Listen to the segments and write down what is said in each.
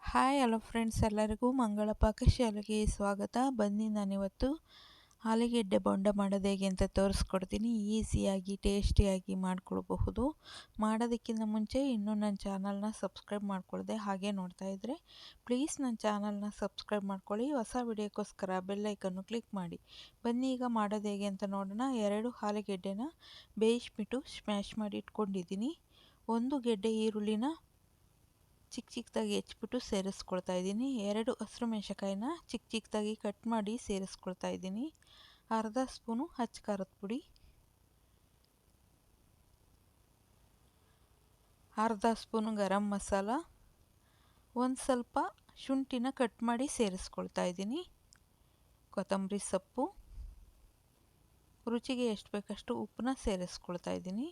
Hi hello friends, ಎಲ್ಲರಿಗೂ ಮಂಗಳ ಪಾಕಶಾಲೆಗೆ ಸ್ವಾಗತ. ಬನ್ನಿ, ನಾನಿವತ್ತು ಆಲೂಗೆಡ್ಡೆ ಬೋಂಡ ಮಾಡೋದು ಹೇಗೆ ಅಂತ ತೋರಿಸ್ಕೊಡ್ತೀನಿ. ಈಸಿಯಾಗಿ ಟೇಸ್ಟಿಯಾಗಿ ಮಾಡ್ಕೊಳ್ಬಹುದು. ಮಾಡೋದಕ್ಕಿಂತ ಮುಂಚೆ ಇನ್ನೂ ನನ್ನ ಚಾನಲ್ನ ಸಬ್ಸ್ಕ್ರೈಬ್ ಮಾಡ್ಕೊಳ್ಳದೆ ಹಾಗೆ ನೋಡ್ತಾ ಇದ್ದರೆ ಪ್ಲೀಸ್ ನನ್ನ ಚಾನಲ್ನ ಸಬ್ಸ್ಕ್ರೈಬ್ ಮಾಡ್ಕೊಳ್ಳಿ. ಹೊಸ ವಿಡಿಯೋಕ್ಕೋಸ್ಕರ ಬೆಲ್ಲೈಕನ್ನು ಕ್ಲಿಕ್ ಮಾಡಿ. ಬನ್ನಿ ಈಗ ಮಾಡೋದು ಹೇಗೆ ಅಂತ ನೋಡೋಣ. 2 ಆಲೂಗೆಡ್ಡೆನ ಬೇಯಿಸ್ಬಿಟ್ಟು ಸ್ಮ್ಯಾಶ್ ಮಾಡಿ ಇಟ್ಕೊಂಡಿದ್ದೀನಿ. 1 ಗೆಡ್ಡೆ ಈರುಳ್ಳಿನ ಚಿಕ್ಕ ಚಿಕ್ಕದಾಗಿ ಹೆಚ್ಚಿಬಿಟ್ಟು ಸೇರಿಸ್ಕೊಳ್ತಾ ಇದ್ದೀನಿ. 2 ಹಸಿರು ಮೆಣಸಿನಕಾಯಿನ ಚಿಕ್ಕ ಚಿಕ್ಕದಾಗಿ ಕಟ್ ಮಾಡಿ ಸೇರಿಸ್ಕೊಳ್ತಾ ಇದ್ದೀನಿ. ಅರ್ಧ ಸ್ಪೂನು ಅಚ್ಚ ಖಾರದ ಪುಡಿ, ಅರ್ಧ ಸ್ಪೂನು ಗರಂ ಮಸಾಲ, ಒಂದು ಸ್ವಲ್ಪ ಶುಂಠಿನ ಕಟ್ ಮಾಡಿ ಸೇರಿಸ್ಕೊಳ್ತಾ ಇದ್ದೀನಿ. ಕೊತ್ತಂಬರಿ ಸೊಪ್ಪು, ರುಚಿಗೆ ಎಷ್ಟು ಬೇಕಷ್ಟು ಉಪ್ಪನ್ನ ಸೇರಿಸ್ಕೊಳ್ತಾ ಇದ್ದೀನಿ.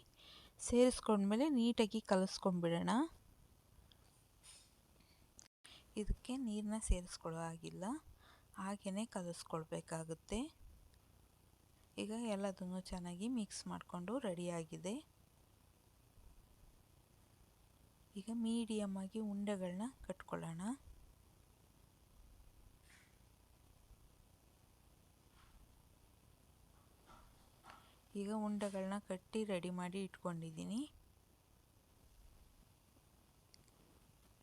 ಸೇರಿಸ್ಕೊಂಡ್ಮೇಲೆ ನೀಟಾಗಿ ಕಲಿಸ್ಕೊಂಡ್ಬಿಡೋಣ. ಇದಕ್ಕೆ ನೀರನ್ನ ಸೇರಿಸ್ಕೊಳ್ಳೋ ಹಾಗಿಲ್ಲ, ಹಾಗೆಯೇ ಕಲಿಸ್ಕೊಳ್ಬೇಕಾಗುತ್ತೆ. ಈಗ ಎಲ್ಲದನ್ನು ಚೆನ್ನಾಗಿ ಮಿಕ್ಸ್ ಮಾಡಿಕೊಂಡು ರೆಡಿಯಾಗಿದೆ. ಈಗ ಮೀಡಿಯಮ್ ಆಗಿ ಉಂಡೆಗಳನ್ನ ಕಟ್ಕೊಳ್ಳೋಣ. ಈಗ ಉಂಡೆಗಳನ್ನ ಕಟ್ಟಿ ರೆಡಿ ಮಾಡಿ ಇಟ್ಕೊಂಡಿದ್ದೀನಿ.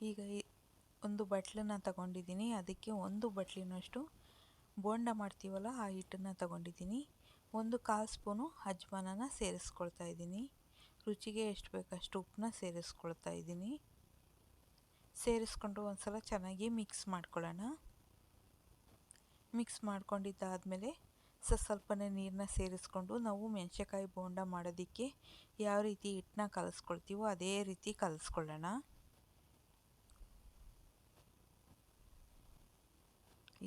ಈಗ ಒಂದು ಬಟ್ಲನ್ನ ತಗೊಂಡಿದ್ದೀನಿ. ಅದಕ್ಕೆ 1 ಬಟ್ಲಿನಷ್ಟು ಬೋಂಡ ಮಾಡ್ತೀವಲ್ಲ ಆ ಹಿಟ್ಟನ್ನು ತಗೊಂಡಿದ್ದೀನಿ. 1/4 ಸ್ಪೂನು ಅಜ್ವಾನನ ಸೇರಿಸ್ಕೊಳ್ತಾ ಇದ್ದೀನಿ. ರುಚಿಗೆ ಎಷ್ಟು ಬೇಕಷ್ಟು ಉಪ್ಪನ್ನ ಸೇರಿಸ್ಕೊಳ್ತಾ ಇದ್ದೀನಿ. ಸೇರಿಸ್ಕೊಂಡು ಒಂದು ಸಲ ಚೆನ್ನಾಗಿ ಮಿಕ್ಸ್ ಮಾಡ್ಕೊಳ್ಳೋಣ. ಮಿಕ್ಸ್ ಮಾಡ್ಕೊಂಡಿದ್ದಾದಮೇಲೆ ಸ್ವಲ್ಪನೇ ನೀರನ್ನ ಸೇರಿಸ್ಕೊಂಡು ನಾವು ಮೆಣಸಿನಕಾಯಿ ಬೋಂಡ ಮಾಡೋದಕ್ಕೆ ಯಾವ ರೀತಿ ಹಿಟ್ಟನ್ನ ಕಲಿಸ್ಕೊಳ್ತೀವೋ ಅದೇ ರೀತಿ ಕಲಿಸ್ಕೊಳ್ಳೋಣ.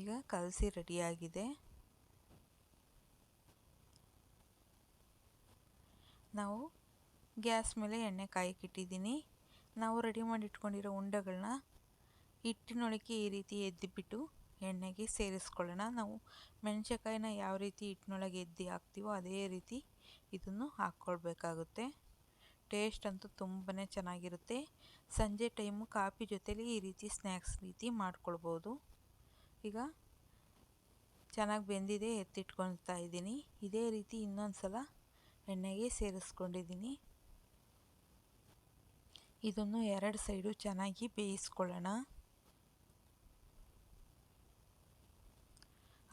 ಈಗ ಕಲಸಿ ರೆಡಿಯಾಗಿದೆ. ನಾವು ಗ್ಯಾಸ್ ಮೇಲೆ ಎಣ್ಣೆ ಕಾಯಕ್ಕಿಟ್ಟಿದ್ದೀನಿ. ನಾವು ರೆಡಿ ಮಾಡಿ ಇಟ್ಕೊಂಡಿರೋ ಉಂಡೆಗಳನ್ನ ಹಿಟ್ಟಿನೊಳಗೆ ಈ ರೀತಿ ಎದ್ದಿಬಿಟ್ಟು ಎಣ್ಣೆಗೆ ಸೇರಿಸ್ಕೊಳ್ಳೋಣ. ನಾವು ಮೆಣಸಿನಕಾಯಿನ ಯಾವ ರೀತಿ ಹಿಟ್ಟಿನೊಳಗೆ ಎದ್ದಿ ಹಾಕ್ತೀವೋ ಅದೇ ರೀತಿ ಇದನ್ನು ಹಾಕ್ಕೊಳ್ಬೇಕಾಗುತ್ತೆ. ಟೇಸ್ಟ್ ಅಂತೂ ತುಂಬಾ ಚೆನ್ನಾಗಿರುತ್ತೆ. ಸಂಜೆ ಟೈಮು ಕಾಫಿ ಜೊತೆಲಿ ಈ ರೀತಿ ಸ್ನ್ಯಾಕ್ಸ್ ರೀತಿ ಮಾಡ್ಕೊಳ್ಬೋದು. ಈಗ ಚೆನ್ನಾಗಿ ಬೆಂದಿದೆ, ಎತ್ತಿಟ್ಕೊಳ್ತಾ ಇದ್ದೀನಿ. ಇದೇ ರೀತಿ ಇನ್ನೊಂದು ಸಲ ಎಣ್ಣೆಗೆ ಸೇರಿಸ್ಕೊಂಡಿದ್ದೀನಿ. ಇದನ್ನು 2 ಸೈಡು ಚೆನ್ನಾಗಿ ಬೇಯಿಸ್ಕೊಳ್ಳೋಣ.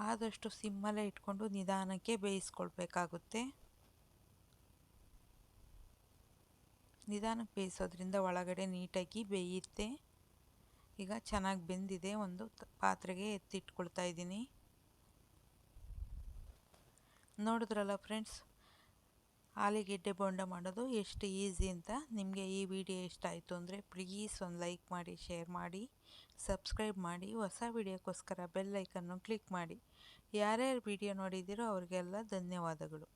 ಆದಷ್ಟು ಸಿಮ್ಮಲ್ಲೇ ಇಟ್ಕೊಂಡು ನಿಧಾನಕ್ಕೆ ಬೇಯಿಸ್ಕೊಳ್ಬೇಕಾಗುತ್ತೆ. ನಿಧಾನಕ್ಕೆ ಬೇಯಿಸೋದ್ರಿಂದ ಒಳಗಡೆ ನೀಟಾಗಿ ಬೇಯುತ್ತೆ. ಈಗ ಚೆನ್ನಾಗಿ ಬೆಂದಿದೆ. ಒಂದು ಪಾತ್ರೆಗೆ ಎತ್ತಿಟ್ಕೊಳ್ತಾ ಇದ್ದೀನಿ. ನೋಡಿದ್ರಲ್ಲ ಫ್ರೆಂಡ್ಸ್, ಆಲೂಗೆಡ್ಡೆ ಬೋಂಡ ಮಾಡೋದು ಎಷ್ಟು ಈಸಿ ಅಂತ. ನಿಮಗೆ ಈ ವಿಡಿಯೋ ಇಷ್ಟ ಆಯಿತು ಅಂದರೆ ಪ್ಲೀಸ್ ಒಂದು ಲೈಕ್ ಮಾಡಿ, ಶೇರ್ ಮಾಡಿ, ಸಬ್ಸ್ಕ್ರೈಬ್ ಮಾಡಿ. ಹೊಸ ವಿಡಿಯೋಕ್ಕೋಸ್ಕರ ಬೆಲ್ ಐಕನ್ನು ಕ್ಲಿಕ್ ಮಾಡಿ. ಯಾರ್ಯಾರು ವಿಡಿಯೋ ನೋಡಿದ್ದೀರೋ ಅವ್ರಿಗೆಲ್ಲ ಧನ್ಯವಾದಗಳು.